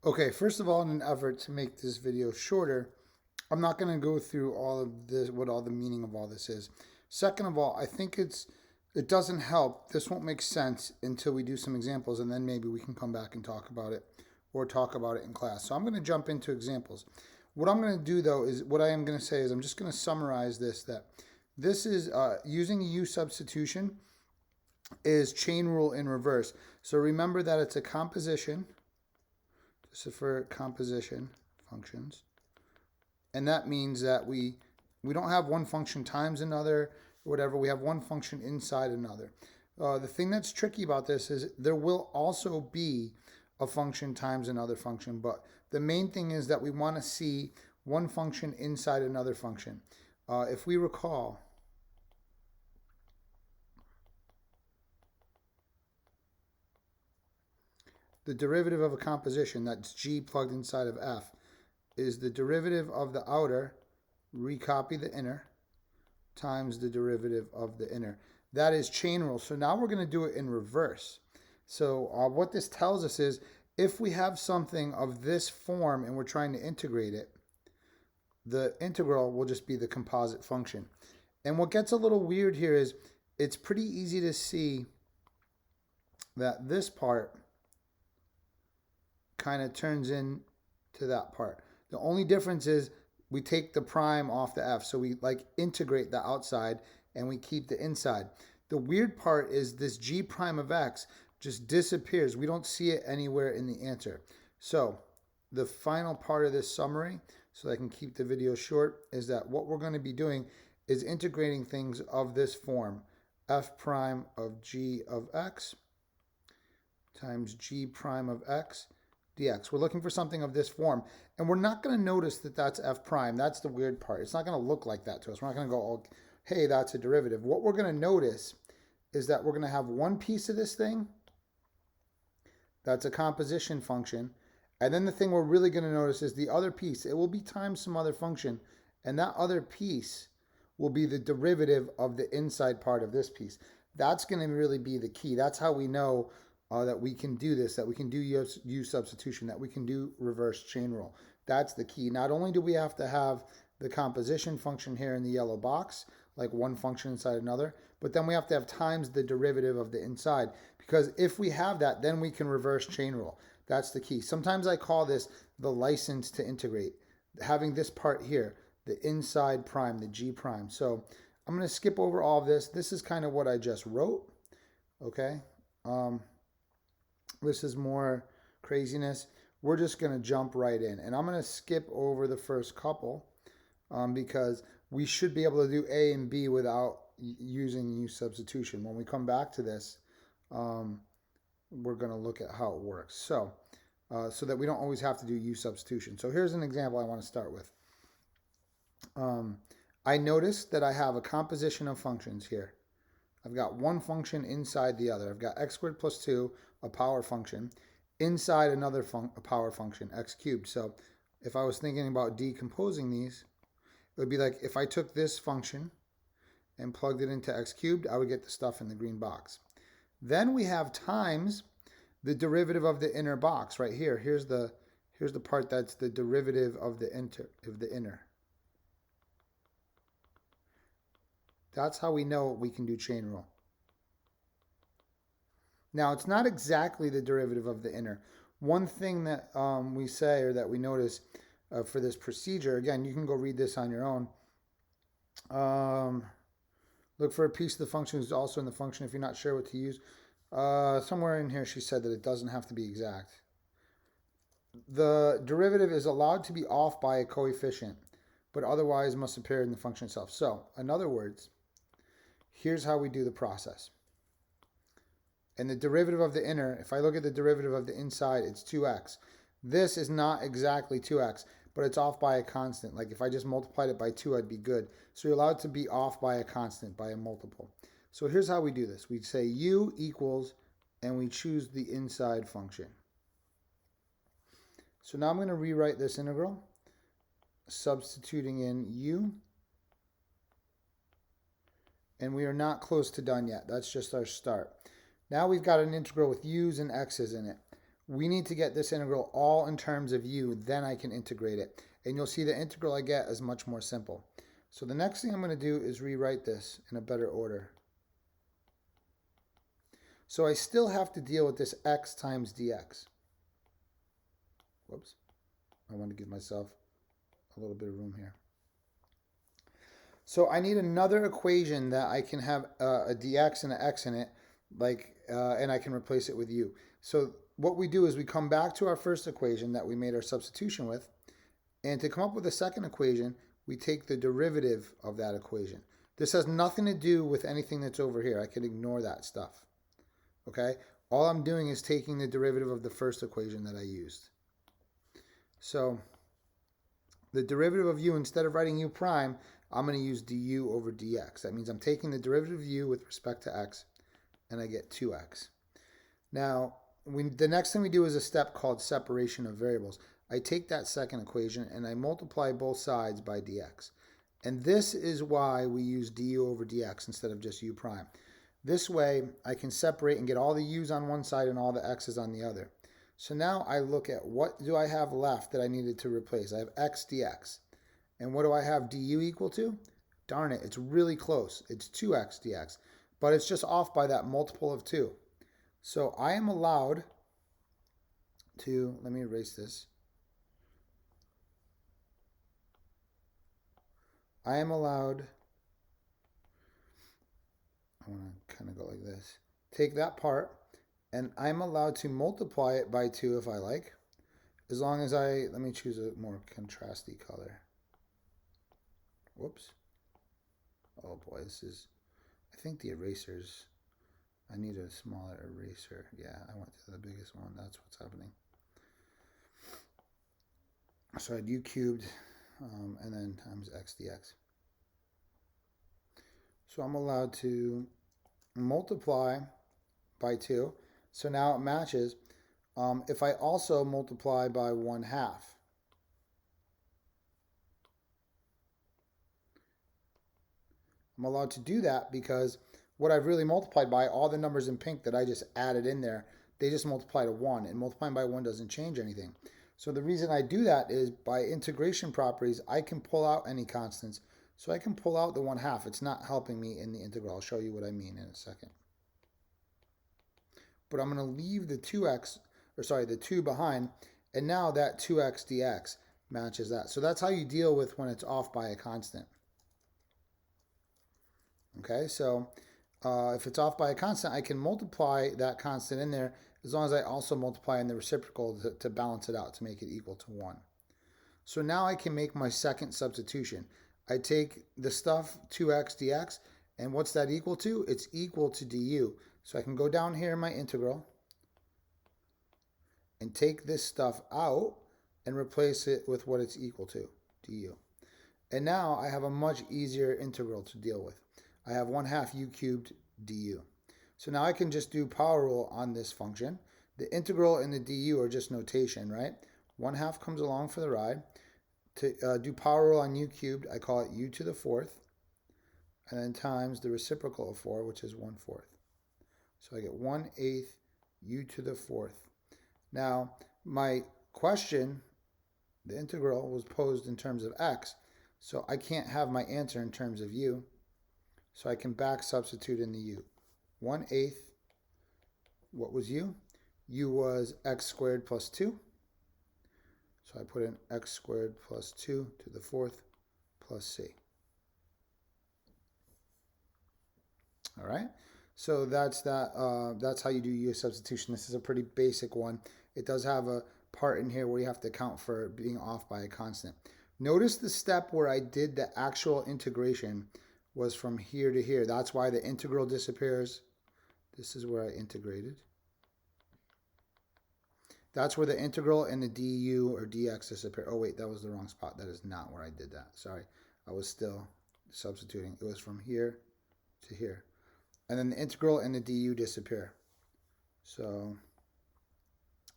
Okay, first of all, in an effort to make this video shorter, I'm not going to go through all of this, what all the meaning of all this is. Second of all, I think it doesn't help. This won't make sense until we do some examples, and then maybe we can come back and talk about it or talk about it in class. So I'm going to jump into examples. What I'm going to do though is what I am going to say is I'm just going to summarize this that this is using U substitution is chain rule in reverse. So remember that it's a composition. This is for composition functions. And that means that we don't have one function times another or whatever. We have one function inside another. The thing that's tricky about this is there will also be a function times another function, but the main thing is that we want to see one function inside another function. If we recall, the derivative of a composition, that's g plugged inside of f, is the derivative of the outer, recopy the inner, times the derivative of the inner. That is chain rule. So now we're going to do it in reverse. So what this tells us is if we have something of this form and we're trying to integrate it, the integral will just be the composite function. And what gets a little weird here is it's pretty easy to see that this part kind of turns into that part. The only difference is we take the prime off the f. So we like integrate the outside and we keep the inside. The weird part is this g prime of x just disappears. We don't see it anywhere in the answer. So the final part of this summary, so I can keep the video short, is that what we're going to be doing is integrating things of this form. F prime of g of x times g prime of x dx. We're looking for something of this form. And we're not going to notice that that's f prime. That's the weird part. It's not going to look like that to us. We're not going to go, oh, hey, that's a derivative. What we're going to notice is that we're going to have one piece of this thing that's a composition function. And then the thing we're really going to notice is the other piece. It will be times some other function. And that other piece will be the derivative of the inside part of this piece. That's going to really be the key. That's how we know that we can do this, that we can do U substitution, that we can do reverse chain rule. That's the key. Not only do we have to have the composition function here in the yellow box, like one function inside another, but then we have to have times the derivative of the inside. Because if we have that, then we can reverse chain rule. That's the key. Sometimes I call this the license to integrate. Having this part here, the inside prime, the g prime. So I'm going to skip over all of this. This is kind of what I just wrote. Okay. This is more craziness. We're just going to jump right in. And I'm going to skip over the first couple because we should be able to do A and B without using U substitution. When we come back to this, we're going to look at how it works. So that we don't always have to do U substitution. So here's an example I want to start with. I notice that I have a composition of functions here. I've got one function inside the other. I've got x squared plus 2, a power function, inside another a power function, x cubed. So if I was thinking about decomposing these, it would be like if I took this function and plugged it into x cubed, I would get the stuff in the green box. Then we have times the derivative of the inner box right here. Here's the part that's the derivative of the inner. That's how we know we can do chain rule. Now, it's not exactly the derivative of the inner. One thing that we say or that we notice for this procedure, again, you can go read this on your own. Look for a piece of the function is also in the function if you're not sure what to use. Somewhere in here she said that it doesn't have to be exact. The derivative is allowed to be off by a coefficient, but otherwise must appear in the function itself. So, in other words, here's how we do the process. And the derivative of the inner, if I look at the derivative of the inside, it's 2x. This is not exactly 2x, but it's off by a constant. Like if I just multiplied it by 2, I'd be good. So you're allowed to be off by a constant, by a multiple. So here's how we do this. We say u equals, and we choose the inside function. So now I'm going to rewrite this integral, substituting in u. And we are not close to done yet. That's just our start. Now we've got an integral with u's and x's in it. we need to get this integral all in terms of u, then I can integrate it. And you'll see the integral I get is much more simple. So the next thing I'm going to do is rewrite this in a better order. So I still have to deal with this x times dx. Whoops. I want to give myself a little bit of room here. So I need another equation that I can have a dx and an x in it, and I can replace it with u. So what we do is we come back to our first equation that we made our substitution with, and to come up with a second equation, we take the derivative of that equation. This has nothing to do with anything that's over here. I can ignore that stuff. Okay? All I'm doing is taking the derivative of the first equation that I used. So the derivative of u, instead of writing u prime, I'm going to use du over dx. That means I'm taking the derivative of u with respect to x, and I get 2x. Now, the next thing we do is a step called separation of variables. I take that second equation and I multiply both sides by dx. And this is why we use du over dx instead of just u prime. This way, I can separate and get all the u's on one side and all the x's on the other. So now I look at what do I have left that I needed to replace. I have x dx. And what do I have du equal to? Darn it, it's really close. It's 2x dx. But it's just off by that multiple of 2. So I am allowed to, let me erase this. I am allowed, I want to kind of go like this. Take that part, and I'm allowed to multiply it by 2 if I like, as long as let me choose a more contrasty color. Whoops. Oh boy, I think the erasers, I need a smaller eraser. Yeah, I went to the biggest one. That's what's happening. So I had u cubed, and then times x dx. So I'm allowed to multiply by 2. So now it matches. If I also multiply by 1/2, I'm allowed to do that because what I've really multiplied by, all the numbers in pink that I just added in there, they just multiply to 1, and multiplying by 1 doesn't change anything. So the reason I do that is by integration properties, I can pull out any constants. So I can pull out the 1/2. It's not helping me in the integral. I'll show you what I mean in a second. But I'm going to leave the 2 behind, and now that 2x dx matches that. So that's how you deal with when it's off by a constant. Okay, so if it's off by a constant, I can multiply that constant in there as long as I also multiply in the reciprocal to balance it out, to make it equal to 1. So now I can make my second substitution. I take the stuff 2x dx, and what's that equal to? It's equal to du. So I can go down here in my integral and take this stuff out and replace it with what it's equal to, du. And now I have a much easier integral to deal with. I have 1/2 u cubed du. So now I can just do power rule on this function. The integral and the du are just notation, right? 1/2 comes along for the ride. To do power rule on u cubed, I call it u to the 4th, and then times the reciprocal of 4, which is 1/4. So I get 1/8 u to the 4th. Now, my question, the integral, was posed in terms of x, so I can't have my answer in terms of u, so I can back substitute in the u. 1/8, what was u? U was x squared plus 2. So I put in x squared plus 2 to the 4th plus c. All right, so that's that. That's how you do u substitution. This is a pretty basic one. It does have a part in here where you have to account for being off by a constant. Notice the step where I did the actual integration was from here to here. That's why the integral disappears. This is where I integrated. That's where the integral and the du or dx disappear. Oh wait, that was the wrong spot. That is not where I did that. Sorry, I was still substituting. It was from here to here. And then the integral and the du disappear. So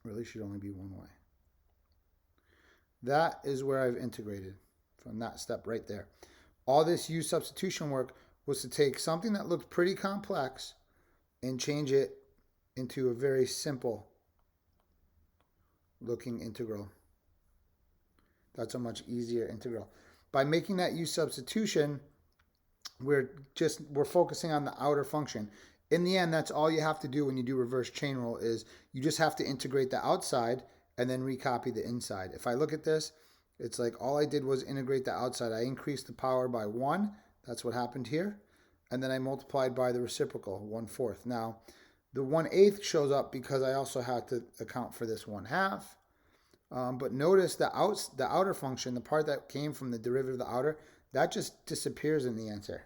really should only be one way. That is where I've integrated from that step right there. All this u substitution work was to take something that looked pretty complex and change it into a very simple looking integral. That's a much easier integral. By making that u substitution, we're focusing on the outer function. In the end, that's all you have to do when you do reverse chain rule is you just have to integrate the outside and then recopy the inside. If I look at this, it's like all I did was integrate the outside. I increased the power by 1. That's what happened here. And then I multiplied by the reciprocal, 1/4. Now, the 1/8 shows up because I also had to account for this 1/2. But notice the outer function, the part that came from the derivative of the outer, that just disappears in the answer.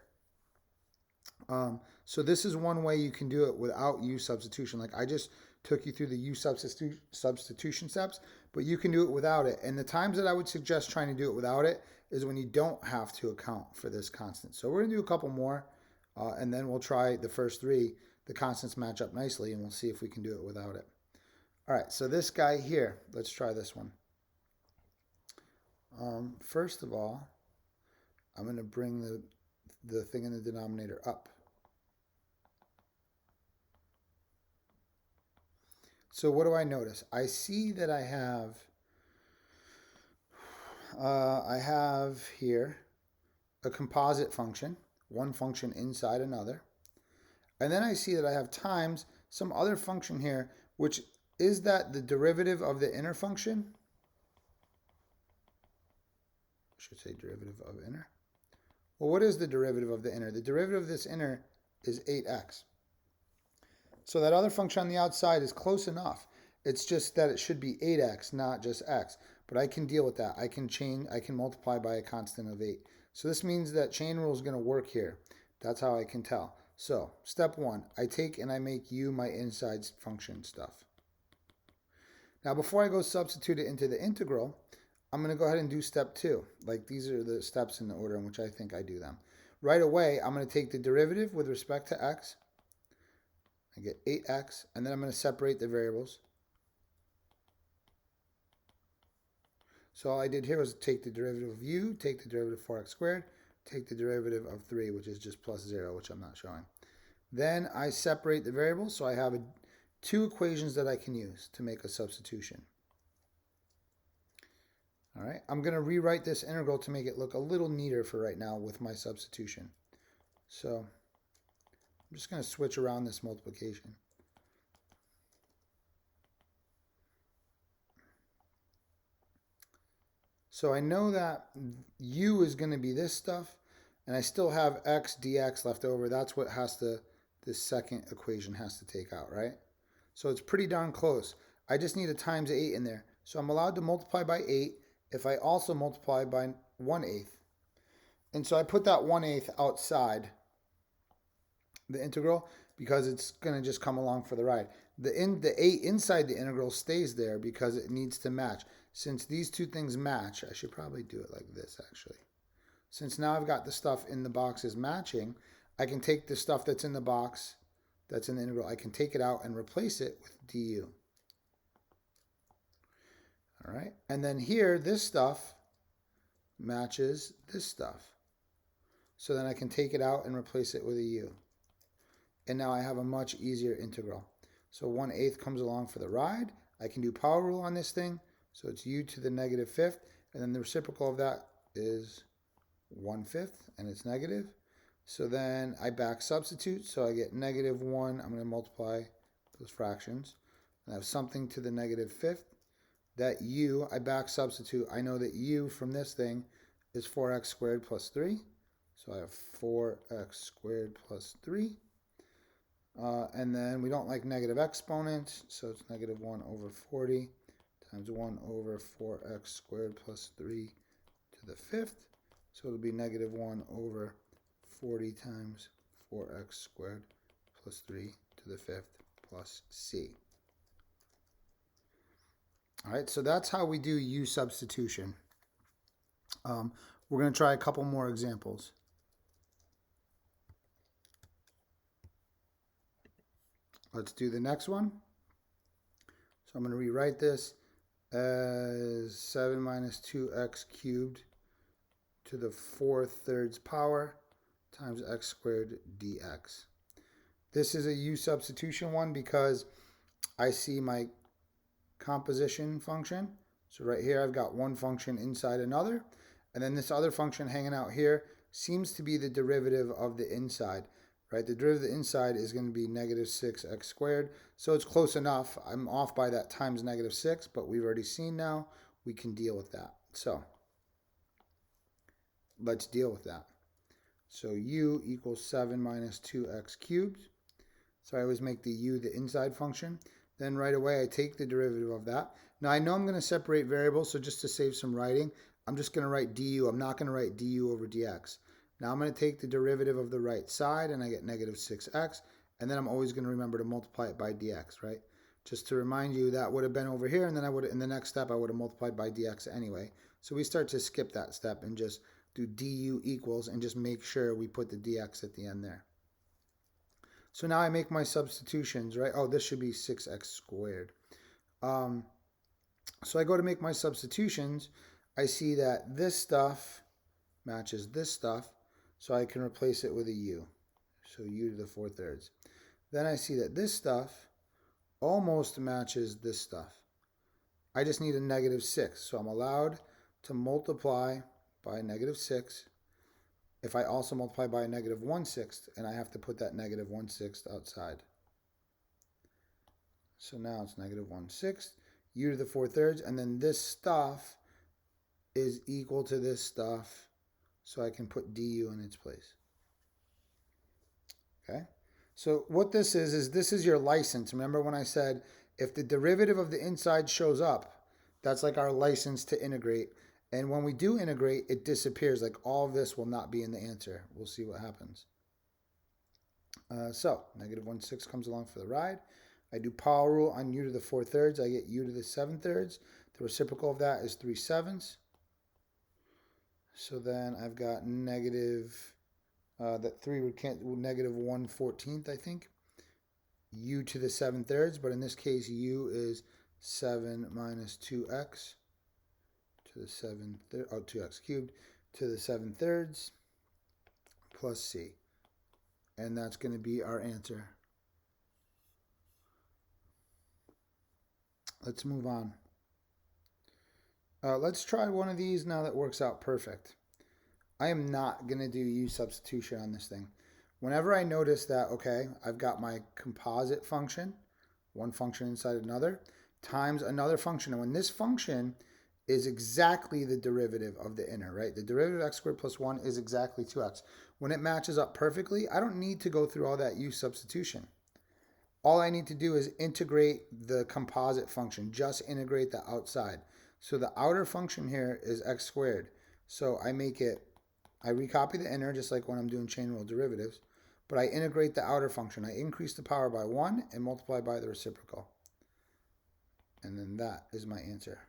So this is one way you can do it without u substitution. Like I just took you through the u substitution steps, but you can do it without it. And the times that I would suggest trying to do it without it is when you don't have to account for this constant. So we're going to do a couple more, and then we'll try the first 3. The constants match up nicely, and we'll see if we can do it without it. All right, so this guy here, let's try this one. First of all, I'm going to bring the thing in the denominator up. So what do I notice? I see that I have here a composite function, one function inside another. And then I see that I have times some other function here, which is that the derivative of the inner function? I should say derivative of inner. Well, what is the derivative of the inner? The derivative of this inner is 8x. So that other function on the outside is close enough. It's just that it should be 8x, not just x. But I can deal with that. I can multiply by a constant of 8. So this means that chain rule is going to work here. That's how I can tell. So step 1, I take and I make u my inside function stuff. Now before I go substitute it into the integral, I'm going to go ahead and do step 2. Like these are the steps in the order in which I think I do them. Right away, I'm going to take the derivative with respect to x. I get 8x, and then I'm going to separate the variables. So all I did here was take the derivative of u, take the derivative of 4x squared, take the derivative of 3, which is just plus 0, which I'm not showing. Then I separate the variables, so I have 2 equations that I can use to make a substitution. All right, I'm going to rewrite this integral to make it look a little neater for right now with my substitution. So I'm just going to switch around this multiplication. So I know that u is going to be this stuff, and I still have x dx left over. That's what this second equation has to take out, right? So it's pretty darn close. I just need a times 8 in there. So I'm allowed to multiply by 8 if I also multiply by 1/8. And so I put that 1/8 outside the integral because it's going to just come along for the ride. The 8 inside the integral stays there because it needs to match. Since these two things match, I should probably do it like this actually. Since now I've got the stuff in the boxes matching, I can take the stuff that's in the box, that's in the integral, I can take it out and replace it with du. All right, and then here, this stuff matches this stuff. So then I can take it out and replace it with a u. And now I have a much easier integral. So 1/8 comes along for the ride. I can do power rule on this thing. So it's u to the -5th. And then the reciprocal of that is 1/5, and it's negative. So then I back substitute. So I get -1. I'm going to multiply those fractions. And I have something to the -5th. That u, I back substitute. I know that u from this thing is 4x squared plus 3. So I have 4x squared plus 3. And then we don't like negative exponents, so it's -1/40 times 1/4x squared plus 3 to the 5th. So it'll be -1/40 times 4x squared plus 3 to the 5th plus c. All right, so that's how we do u substitution. We're going to try a couple more examples. Let's do the next one. So I'm going to rewrite this as 7 minus 2x cubed to the 4/3 power times x squared dx. This is a u substitution one because I see my composition function. So right here I've got one function inside another, and then this other function hanging out here seems to be the derivative of the inside, right? The derivative of the inside is going to be negative 6x squared, so it's close enough. I'm off by that times negative 6, but we've already seen now we can deal with that. So let's deal with that. So u equals 7 minus 2x cubed. So I always make the u the inside function. Then right away I take the derivative of that. Now I know I'm going to separate variables, so just to save some writing, I'm just going to write du. I'm not going to write du over dx. Now I'm going to take the derivative of the right side, and I get negative 6x. And then I'm always going to remember to multiply it by dx, right? Just to remind you, that would have been over here, and then I would, in the next step, I would have multiplied by dx anyway. So we start to skip that step and just do du equals and just make sure we put the dx at the end there. So now I make my substitutions, right? Oh, this should be 6x squared. So I go to make my substitutions. I see that this stuff matches this stuff, so I can replace it with a u. So u to the 4/3. Then I see that this stuff almost matches this stuff. I just need a negative 6, so I'm allowed to multiply by negative 6 if I also multiply by a negative 1/6, and I have to put that negative 1/6 outside. So now it's negative 1/6, u to the 4/3, and then this stuff is equal to this stuff, so I can put du in its place. Okay? So what this is this is your license. Remember when I said if the derivative of the inside shows up, that's like our license to integrate. And when we do integrate, it disappears. Like all of this will not be in the answer. We'll see what happens. So negative 1/6 comes along for the ride. I do power rule on u to the 4/3. I get u to the 7/3. The reciprocal of that is 3/7. So then I've got negative, that 3 would cancel, negative 1/14, I think. U to the 7/3, but in this case, u is 7 minus 2x to the 2x cubed to the 7/3 plus c. And that's going to be our answer. Let's move on. Let's try one of these now that works out perfect. I am not going to do u substitution on this thing. Whenever I notice that, okay, I've got my composite function, one function inside another, times another function. And when this function is exactly the derivative of the inner, right? The derivative of x squared plus 1 is exactly 2x. When it matches up perfectly, I don't need to go through all that u substitution. All I need to do is integrate the composite function, just integrate the outside. So the outer function here is x squared. So I recopy the inner just like when I'm doing chain rule derivatives, but I integrate the outer function. I increase the power by 1 and multiply by the reciprocal. And then that is my answer.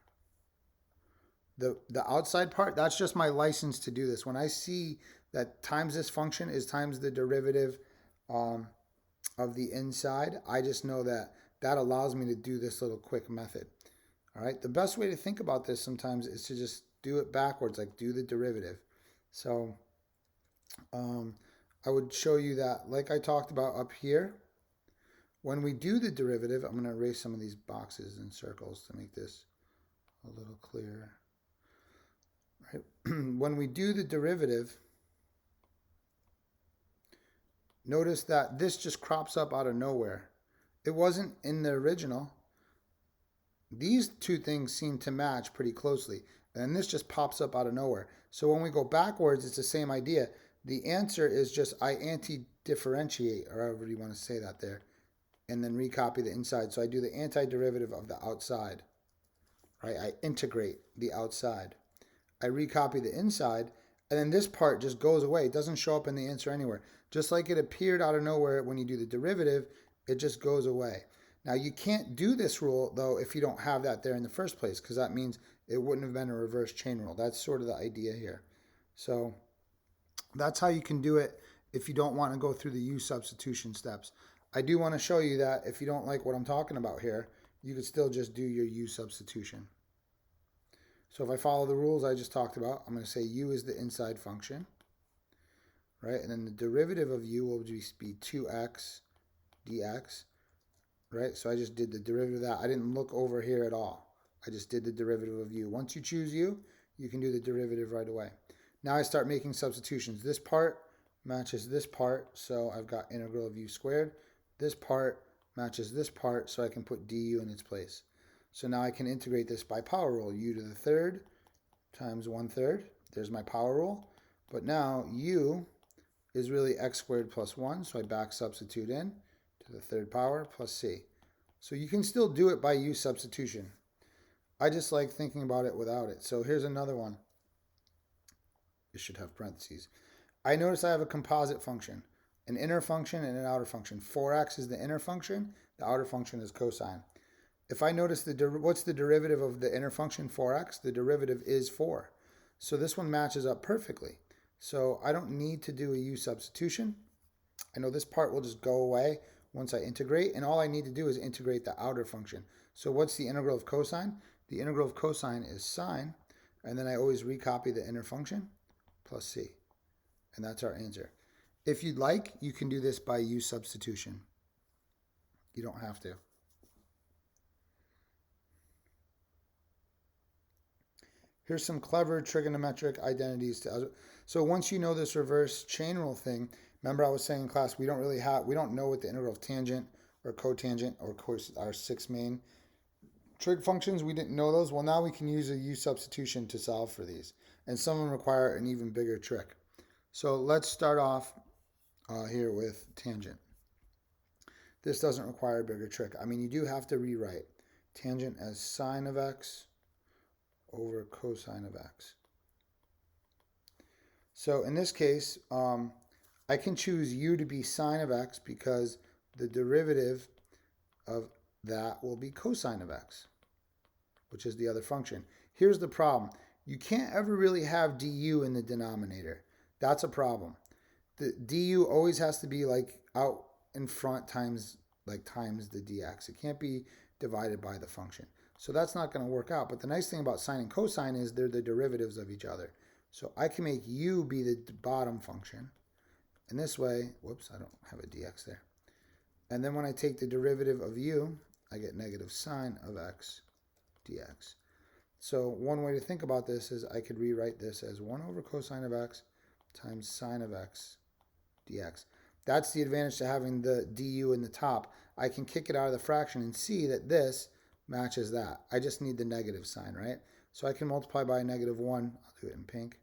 The outside part, that's just my license to do this. When I see that times this function is times the derivative of the inside, I just know that that allows me to do this little quick method. All right, the best way to think about this sometimes is to just do it backwards, like do the derivative. So I would show you that, like I talked about up here, when we do the derivative, I'm going to erase some of these boxes and circles to make this a little clearer. Right. When we do the derivative, notice that this just crops up out of nowhere. It wasn't in the original. These two things seem to match pretty closely, and this just pops up out of nowhere. So when we go backwards, it's the same idea. The answer is just I anti-differentiate, or however you want to say that there, and then recopy the inside. So I do the antiderivative of the outside, right? I integrate the outside. I recopy the inside, and then this part just goes away. It doesn't show up in the answer anywhere. Just like it appeared out of nowhere when you do the derivative, it just goes away. Now, you can't do this rule, though, if you don't have that there in the first place, because that means it wouldn't have been a reverse chain rule. That's sort of the idea here. So that's how you can do it if you don't want to go through the u substitution steps. I do want to show you that if you don't like what I'm talking about here, you could still just do your u substitution. So if I follow the rules I just talked about, I'm going to say u is the inside function, right? And then the derivative of u will just be 2x dx. right? So I just did the derivative of that. I didn't look over here at all. I just did the derivative of u. Once you choose u, you can do the derivative right away. Now I start making substitutions. This part matches this part, so I've got integral of u squared. This part matches this part, so I can put du in its place. So now I can integrate this by power rule. U to the third times 1/3. There's my power rule. But now u is really x squared plus 1, so I back substitute in to the third power plus c. So you can still do it by u substitution. I just like thinking about it without it. So here's another one. It should have parentheses. I notice I have a composite function, an inner function and an outer function. 4x is the inner function, the outer function is cosine. If I notice what's the derivative of the inner function, 4x? The derivative is 4. So this one matches up perfectly. So I don't need to do a u substitution. I know this part will just go away once I integrate, and all I need to do is integrate the outer function. So what's the integral of cosine? The integral of cosine is sine, and then I always recopy the inner function plus c. And that's our answer. If you'd like, you can do this by u substitution. You don't have to. Here's some clever trigonometric identities. So once you know this reverse chain rule thing, remember I was saying in class, we don't know what the integral of tangent or cotangent, or of course our 6 main trig functions, we didn't know those. Well, now we can use a u substitution to solve for these. And some of them require an even bigger trick. So let's start off here with tangent. This doesn't require a bigger trick. I mean, you do have to rewrite tangent as sine of x over cosine of x. So in this case, I can choose u to be sine of x because the derivative of that will be cosine of x, which is the other function. Here's the problem. You can't ever really have du in the denominator. That's a problem. The du always has to be like out in front times the dx. It can't be divided by the function. So that's not going to work out. But the nice thing about sine and cosine is they're the derivatives of each other. So I can make u be the bottom function. And this way, whoops, I don't have a dx there. And then when I take the derivative of u, I get negative sine of x dx. So one way to think about this is I could rewrite this as 1 over cosine of x times sine of x dx. That's the advantage to having the du in the top. I can kick it out of the fraction and see that this matches that. I just need the negative sign, right? So I can multiply by a negative 1. I'll do it in pink.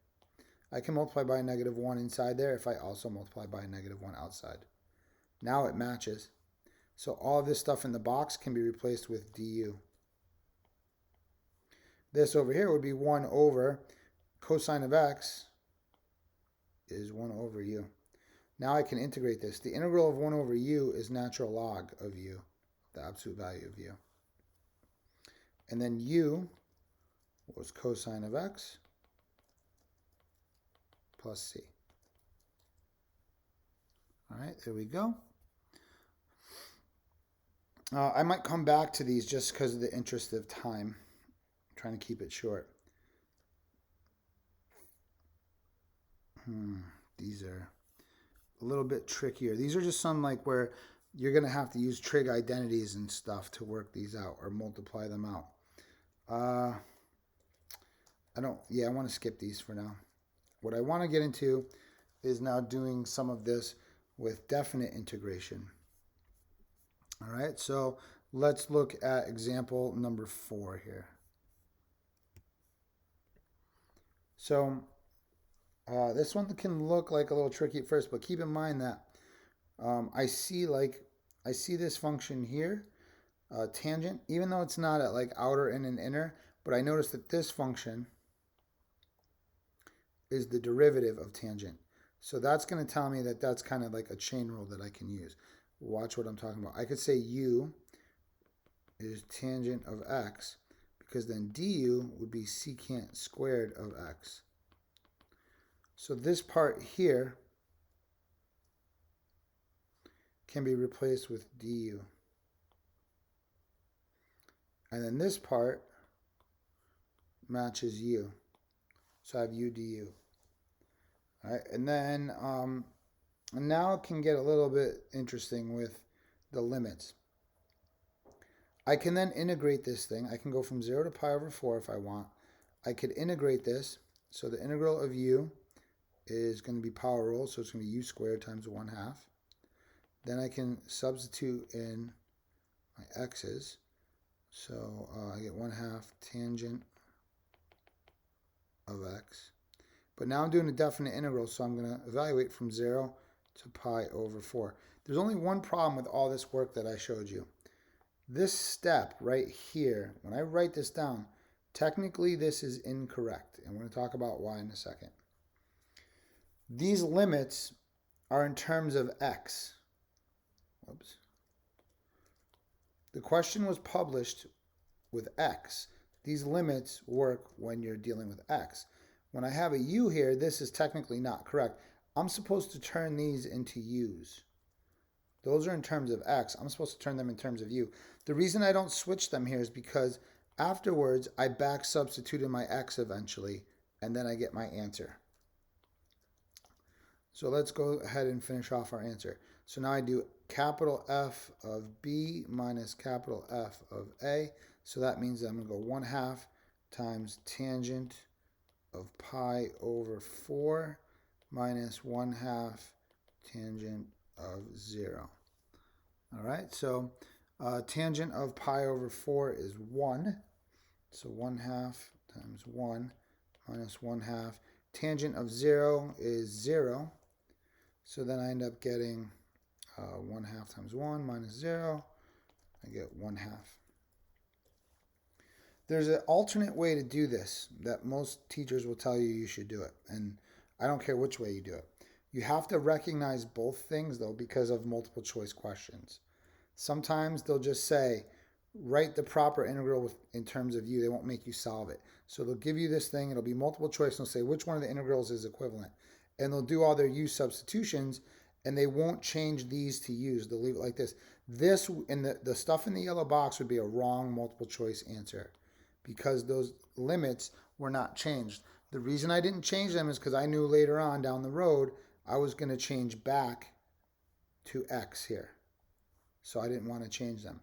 I can multiply by a negative 1 inside there if I also multiply by a negative 1 outside. Now it matches. So all of this stuff in the box can be replaced with du. This over here would be 1 over cosine of x is 1 over u. Now I can integrate this. The integral of 1 over u is natural log of u, the absolute value of u. And then u was cosine of x plus c. All right, there we go. I might come back to these just because of the interest of time. I'm trying to keep it short. These are a little bit trickier. These are just some like where you're going to have to use trig identities and stuff to work these out or multiply them out. I want to skip these for now. What I want to get into is now doing some of this with definite integration. All right, so let's look at example number 4 here. So this one can look like a little tricky at first, but keep in mind that I see this function here, tangent, even though it's not at like outer and an inner, but I notice that this function is the derivative of tangent. So that's going to tell me that that's kind of like a chain rule that I can use. Watch what I'm talking about. I could say u is tangent of x, because then du would be secant squared of x. So this part here can be replaced with du. And then this part matches u. So I have u du. All right, and then now it can get a little bit interesting with the limits. I can then integrate this thing. I can go from 0 to pi over 4 if I want. I could integrate this. So the integral of u is going to be power rule, so it's going to be u squared times 1/2. Then I can substitute in my x's. So I get 1/2 tangent of x. But now I'm doing a definite integral, so I'm going to evaluate from 0 to pi over 4. There's only one problem with all this work that I showed you. This step right here, when I write this down, technically this is incorrect. And we're going to talk about why in a second. These limits are in terms of x. Whoops. The question was published with x. These limits work when you're dealing with x. When I have a u here, this is technically not correct. I'm supposed to turn these into u's. Those are in terms of x. I'm supposed to turn them in terms of u. The reason I don't switch them here is because afterwards I back substitute in my x eventually, and then I get my answer. So let's go ahead and finish off our answer. So now I do capital F of B minus capital F of A. So that means that I'm going to go 1/2 times tangent of pi over 4 minus 1/2 tangent of 0. All right, so tangent of pi over 4 is 1. So 1/2 times 1 minus 1/2. Tangent of 0 is 0. So then I end up getting 1/2 times 1 minus 0. I get 1/2. There's an alternate way to do this that most teachers will tell you you should do it. And I don't care which way you do it. You have to recognize both things, though, because of multiple choice questions. Sometimes they'll just say, write the proper integral in terms of u. They won't make you solve it. So they'll give you this thing. It'll be multiple choice. And they'll say which one of the integrals is equivalent. And they'll do all their u substitutions, and they won't change these to u's. They'll leave it like this. This, and the stuff in the yellow box would be a wrong multiple choice answer because those limits were not changed. The reason I didn't change them is because I knew later on down the road I was going to change back to x here. So I didn't want to change them.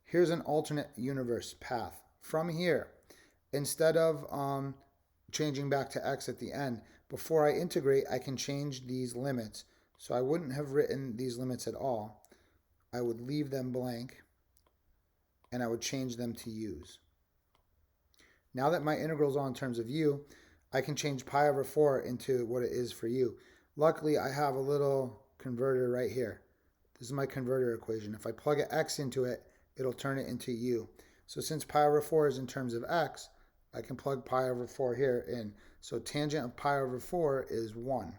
Here's an alternate universe path. From here, instead of changing back to x at the end, before I integrate, I can change these limits. So I wouldn't have written these limits at all. I would leave them blank, and I would change them to u's. Now that my integral is all in terms of u, I can change pi over 4 into what it is for u. Luckily, I have a little converter right here. This is my converter equation. If I plug an x into it, it'll turn it into u. So since pi over 4 is in terms of x, I can plug pi over 4 here in. So tangent of pi over 4 is 1.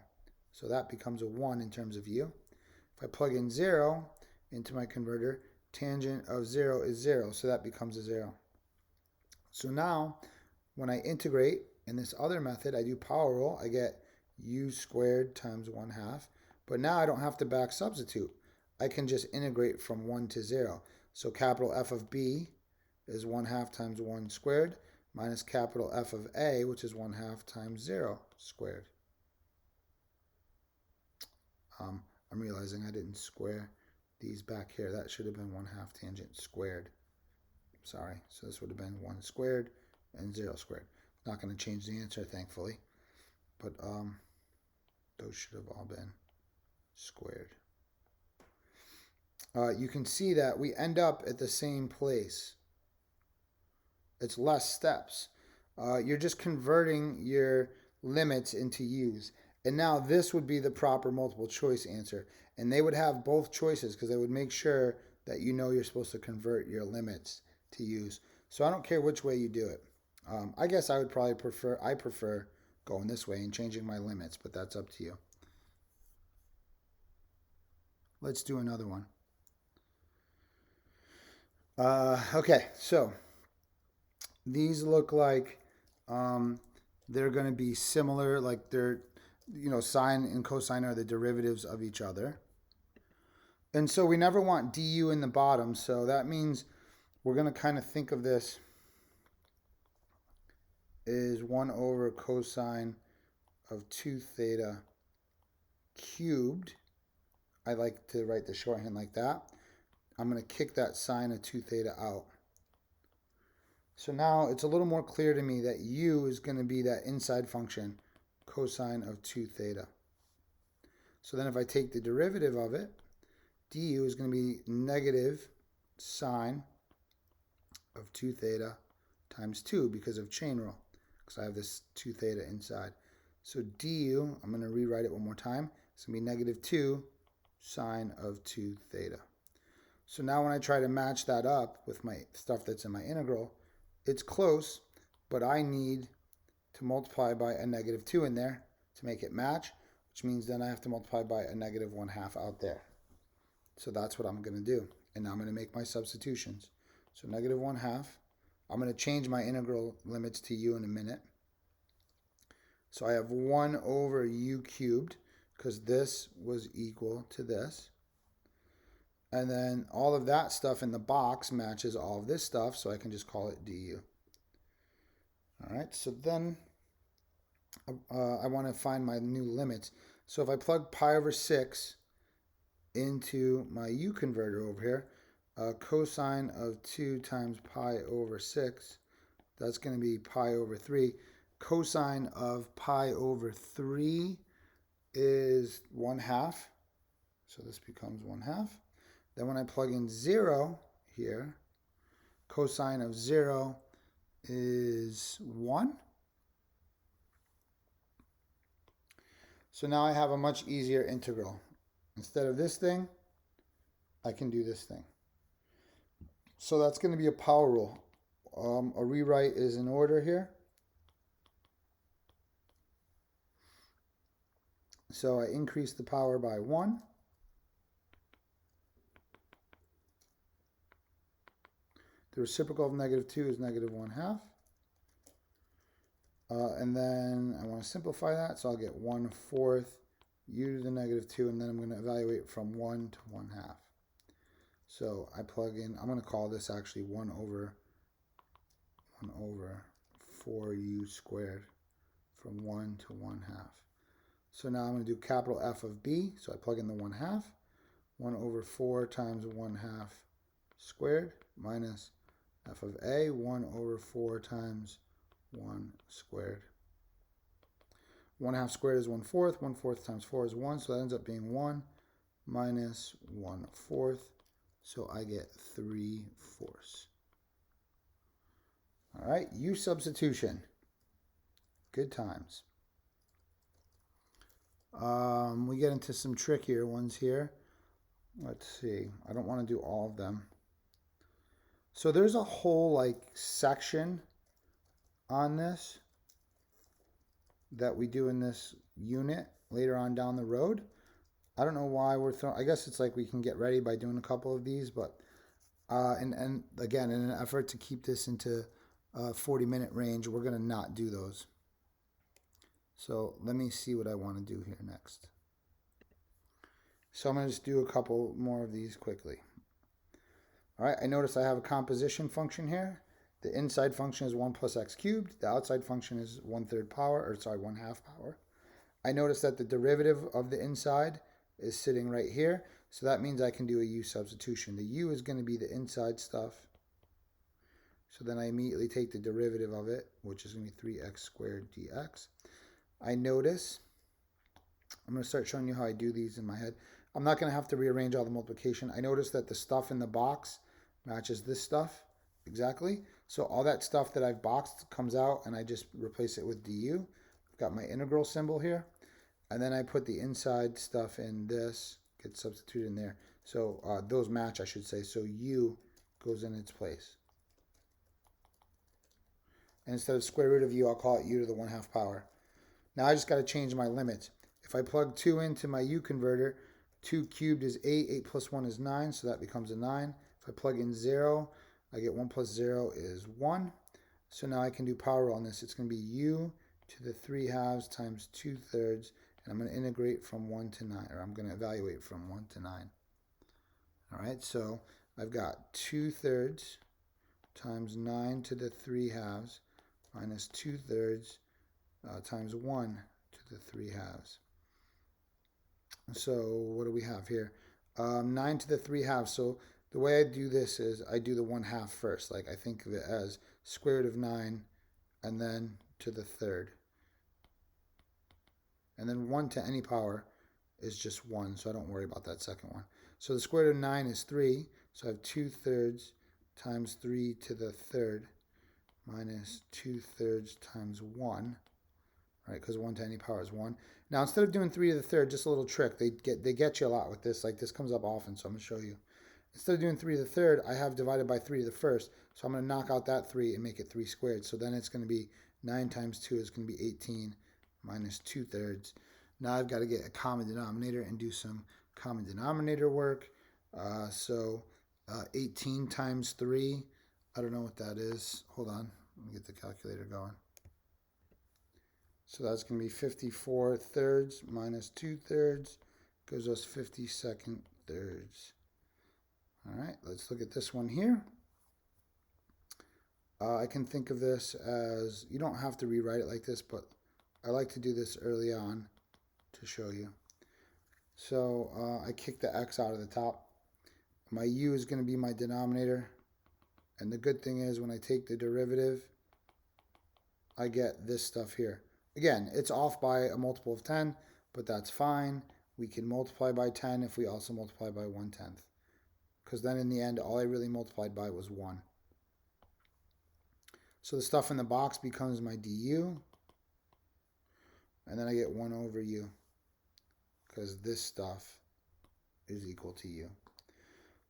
So that becomes a 1 in terms of u. If I plug in 0 into my converter, tangent of 0 is 0. So that becomes a 0. So now, when I integrate in this other method, I do power rule. I get u squared times 1/2. But now I don't have to back substitute. I can just integrate from 1 to 0. So capital F of B is 1/2 times 1 squared minus capital F of A, which is 1/2 times 0 squared. I'm realizing I didn't square these back here. That should have been 1/2 tangent squared. Sorry. So this would have been 1 squared and 0 squared. Not going to change the answer, thankfully. But those should have all been squared. You can see that we end up at the same place. It's less steps. You're just converting your limits into u's. And now this would be the proper multiple choice answer. And they would have both choices because they would make sure that you know you're supposed to convert your limits to u's. So I don't care which way you do it. I guess I would probably prefer going this way and changing my limits, but that's up to you. Let's do another one. Okay, so these look like they're going to be similar, like they're, sine and cosine are the derivatives of each other. And so we never want du in the bottom, so that means we're going to kind of think of this as 1 over cosine of 2 theta cubed. I like to write the shorthand like that. I'm going to kick that sine of 2 theta out. So now it's a little more clear to me that u is going to be that inside function, cosine of 2 theta. So then if I take the derivative of it, du is going to be negative sine of 2 theta times 2 because of chain rule, because I have this 2 theta inside. So du, I'm going to rewrite it one more time. It's going to be negative 2 sine of 2 theta. So now when I try to match that up with my stuff that's in my integral, it's close, but I need to multiply by a negative 2 in there to make it match, which means then I have to multiply by a negative 1/2 out there. So that's what I'm going to do. And now I'm going to make my substitutions. So negative 1/2. I'm going to change my integral limits to u in a minute. So I have 1 over u cubed, because this was equal to this. And then all of that stuff in the box matches all of this stuff, so I can just call it du. All right, so then I want to find my new limits. So if I plug pi over 6 into my u converter over here, cosine of 2 times pi over 6, that's going to be pi over 3. Cosine of pi over 3 is 1/2. So this becomes 1/2. Then when I plug in 0 here, cosine of 0 is 1. So now I have a much easier integral. Instead of this thing, I can do this thing. So that's going to be a power rule. A rewrite is in order here. So I increase the power by 1. The reciprocal of negative 2 is negative 1/2. And then I want to simplify that, so I'll get 1/4 u to the negative 2, and then I'm going to evaluate from 1 to 1/2. So I plug in, I'm going to call this actually 1 over 4u squared from 1 to 1/2. So now I'm going to do capital F of b, so I plug in the 1/2. 1 over 4 times 1/2 squared minus f of a, 1 over 4 times 1 squared. 1/2 squared is 1/4. 1/4 times 4 is 1, so that ends up being 1 minus 1/4. So I get 3/4. All right, u substitution. Good times. We get into some trickier ones here. Let's see. I don't want to do all of them. So there's a whole section on this that we do in this unit later on down the road. I don't know why we're throwing, I guess it's like we can get ready by doing a couple of these, but and again, in an effort to keep this into 40-minute range, we're going to not do those. So let me see what I want to do here next. So I'm going to just do a couple more of these quickly. All right, I notice I have a composition function here. The inside function is 1 plus x cubed. The outside function is 1/3 power, or sorry, 1/2 power. I notice that the derivative of the inside is sitting right here. So that means I can do a u substitution. The u is going to be the inside stuff. So then I immediately take the derivative of it, which is going to be 3x squared dx. I notice, I'm going to start showing you how I do these in my head. I'm not going to have to rearrange all the multiplication. I notice that the stuff in the box matches this stuff exactly. So all that stuff that I've boxed comes out, and I just replace it with du. I've got my integral symbol here. And then I put the inside stuff in this, gets substituted in there. So those match, I should say. So u goes in its place. And instead of square root of u, I'll call it u to the 1/2 power. Now I just got to change my limits. If I plug 2 into my u converter, 2 cubed is 8, 8 plus 1 is 9, so that becomes a 9. If I plug in 0, I get 1 plus 0 is 1. So now I can do power rule on this. It's going to be u to the 3/2 times 2/3, and I'm going to integrate from 1 to 9, or I'm going to evaluate from 1 to 9. All right, so I've got 2/3 times 9 to the 3/2 minus 2/3 times 1 to the 3/2. So what do we have here? 9 to the 3/2. So the way I do this is I do the 1/2 first. Like I think of it as, square root of 9, and then to the third. And then 1 to any power is just 1, so I don't worry about that second one. So the square root of 9 is 3, so I have 2/3 times 3 to the third minus 2/3 times 1, right? Because 1 to any power is 1. Now, instead of doing 3 to the third, just a little trick. They get you a lot with this. Like, this comes up often, so I'm going to show you. Instead of doing 3 to the third, I have divided by 3 to the first. So I'm going to knock out that 3 and make it 3 squared. So then it's going to be 9 times 2 is going to be 18 minus 2/3. Now I've got to get a common denominator and do some common denominator work. 18 times 3, I don't know what that is. Hold on, let me get the calculator going. So that's going to be 54/3 minus 2/3 gives us 52/3. All right, let's look at this one here. I can think of this as, you don't have to rewrite it like this, but I like to do this early on to show you. So I kick the x out of the top. My u is going to be my denominator. And the good thing is when I take the derivative, I get this stuff here. Again, it's off by a multiple of 10, but that's fine. We can multiply by 10 if we also multiply by 1/10. Because then in the end, all I really multiplied by was 1. So the stuff in the box becomes my du. And then I get 1 over u. Because this stuff is equal to u.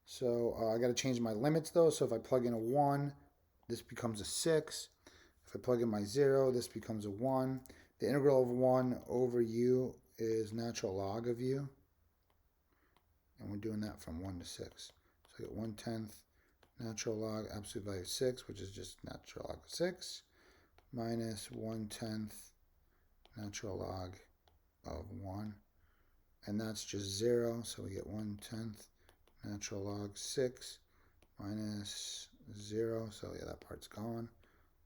So I got to change my limits though. So if I plug in a 1, this becomes a 6. If I plug in my 0, this becomes a 1. The integral of 1 over u is natural log of u. And we're doing that from 1 to 6. So I get 1/10 natural log absolute value of 6, which is just natural log of 6, minus 1/10 natural log of 1. And that's just 0. So we get 1/10 natural log 6 minus 0. So yeah, that part's gone.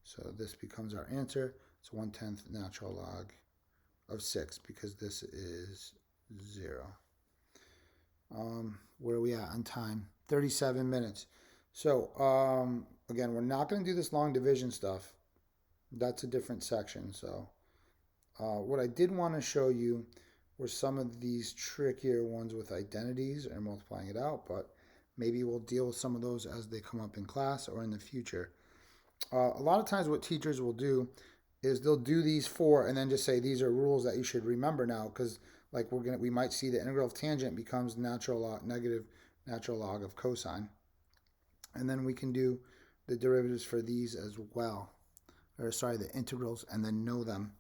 So this becomes our answer. It's 1/10 natural log of 6 because this is 0. Where are we at on time? 37 minutes. So again, we're not going to do this long division stuff. That's a different section. So what I did want to show you were some of these trickier ones with identities and multiplying it out, but maybe we'll deal with some of those as they come up in class or in the future. A lot of times what teachers will do is they'll do these 4 and then just say these are rules that you should remember now, because like we might see the integral of tangent becomes negative natural log of cosine. And then we can do the derivatives for these as well. Or sorry, the integrals, and then know them.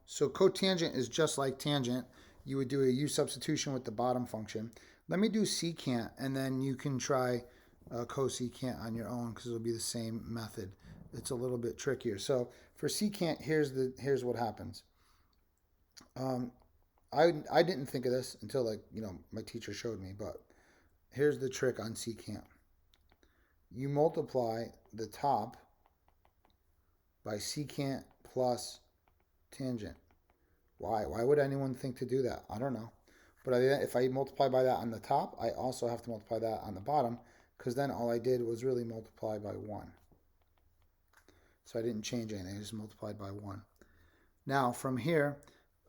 So cotangent is just like tangent. You would do a u substitution with the bottom function. Let me do secant, and then you can try cosecant on your own because it'll be the same method. It's a little bit trickier. So for secant, here's what happens. I didn't think of this until my teacher showed me, but here's the trick on secant. You multiply the top by secant plus tangent. Why? Why would anyone think to do that? I don't know. But if I multiply by that on the top, I also have to multiply that on the bottom, because then all I did was really multiply by 1. So I didn't change anything. I just multiplied by 1. Now from here,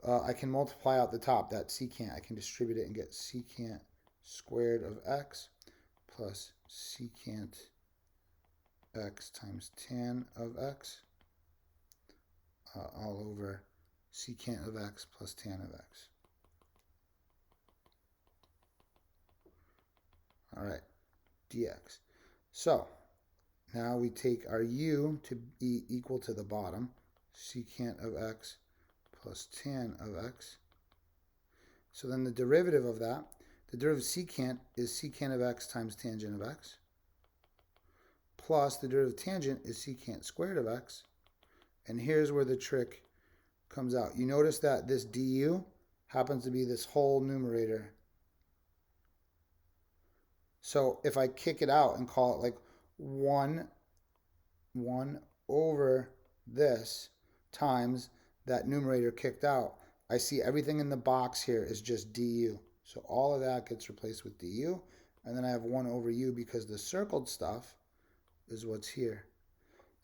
I can multiply out the top, that secant. I can distribute it and get secant squared of x plus secant x times tan of x all over secant of x plus tan of x. All right, dx. So now we take our u to be equal to the bottom, secant of x plus tan of x. So then the derivative of that, the derivative of secant is secant of x times tangent of x, plus the derivative of tangent is secant squared of x. And here's where the trick comes out. You notice that this du happens to be this whole numerator. So if I kick it out and call it like 1 over this times that numerator kicked out, I see everything in the box here is just du. So all of that gets replaced with du. And then I have 1 over u because the circled stuff is what's here.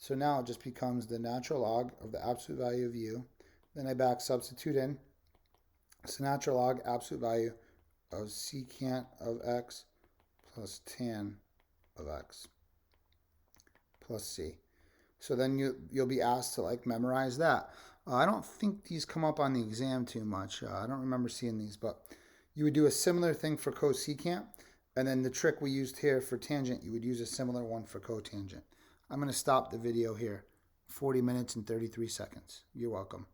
So now it just becomes the natural log of the absolute value of u. Then I back substitute in. It's the natural log absolute value of secant of x plus tan of x plus c. So then you'll be asked to like memorize that. I don't think these come up on the exam too much. I don't remember seeing these, but you would do a similar thing for cosecant. And then the trick we used here for tangent, you would use a similar one for cotangent. I'm going to stop the video here. 40 minutes and 33 seconds. You're welcome.